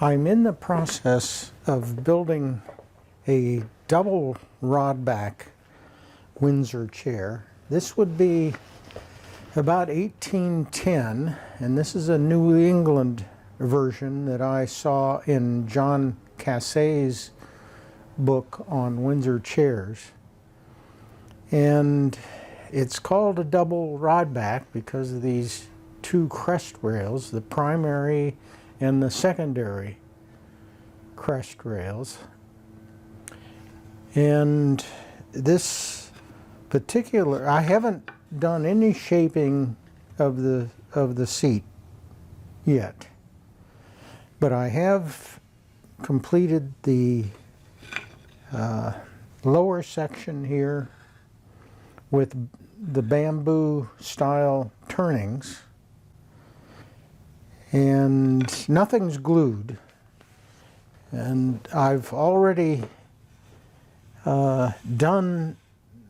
I'm in the process of building a double rod back Windsor chair. This would be about 1810, and this is a New England version that I saw in John Cassay's book on Windsor chairs. And it's called a double rod back because of these two crest rails, the primary and the secondary crest rails. And this particular, I haven't done any shaping of the seat yet, but I have completed the lower section here with the bamboo style turnings, and nothing's glued. And I've already done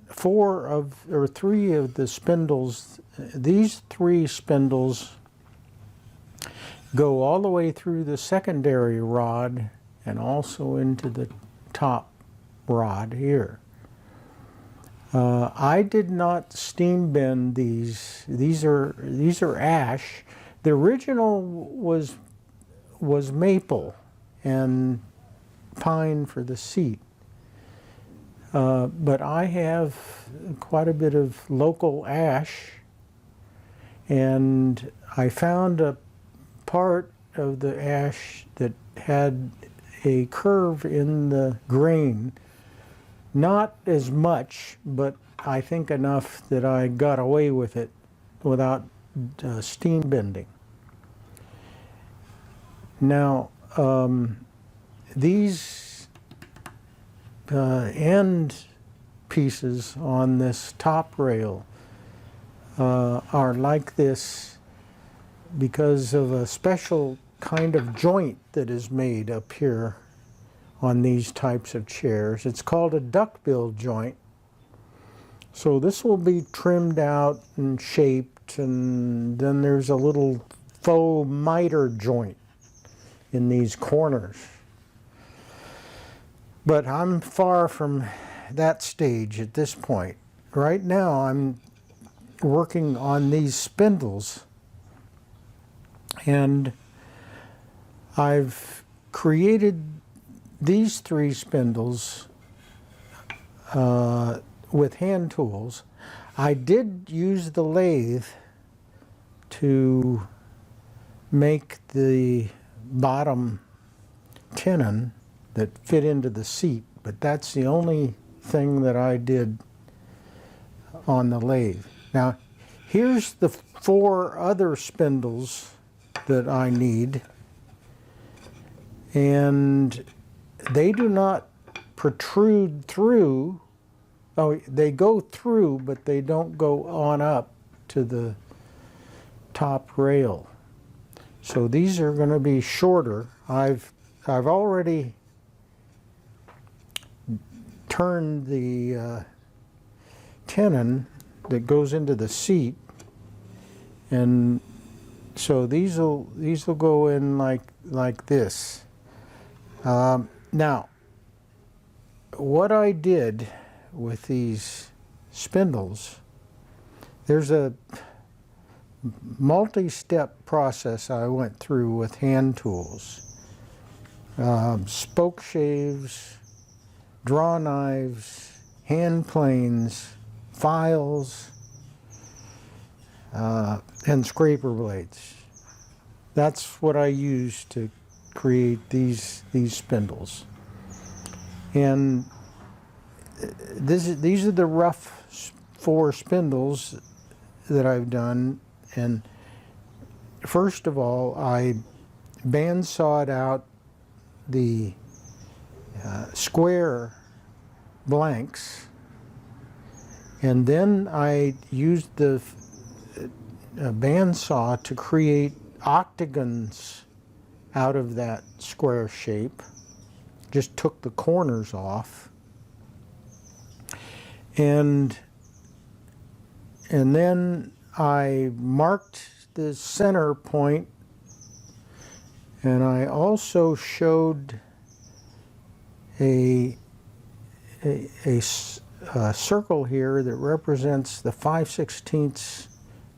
three of the spindles. These three spindles go all the way through the secondary rod and also into the top rod here. I did not steam bend these. These are ash. The original was maple and pine for the seat. But I have quite a bit of local ash, and I found a part of the ash that had a curve in the grain. Not as much, but I think enough that I got away with it without steam bending. Now, these end pieces on this top rail are like this because of a special kind of joint that is made up here on these types of chairs. It's called a duckbill joint. So this will be trimmed out and shaped, and then there's a little faux miter joint in these corners. But I'm far from that stage at this point. Right now I'm working on these spindles, and I've created these three spindles with hand tools. I did use the lathe to make the bottom tenon that fit into the seat, but that's the only thing that I did on the lathe. Now, here's the four other spindles that I need, and they do not protrude through. Oh, they go through, but they don't go on up to the top rail. So these are going to be shorter. I've already turned the tenon that goes into the seat, and so these will go in like this. Now, what I did with these spindles, there's a multi-step process I went through with hand tools. Spoke shaves, draw knives, hand planes, files, and scraper blades. That's what I used to create these spindles. And these are the rough four spindles that I've done. And first of all, I bandsawed out the square blanks, and then I used the bandsaw to create octagons out of that square shape. Just took the corners off, and then I marked the center point And I also showed a circle here that represents the 5/16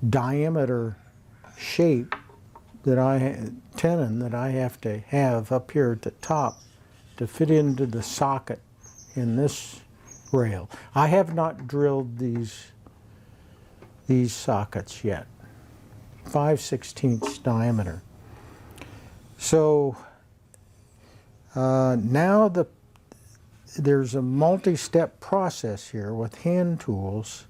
diameter shape that tenon that I have to have up here at the top to fit into the socket in this rail. I have not drilled these sockets yet. 5/16 diameter. So now there's a multi-step process here with hand tools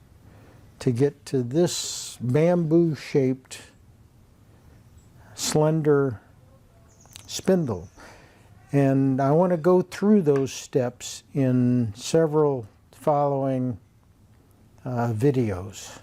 to get to this bamboo-shaped slender spindle. And I want to go through those steps in several following videos.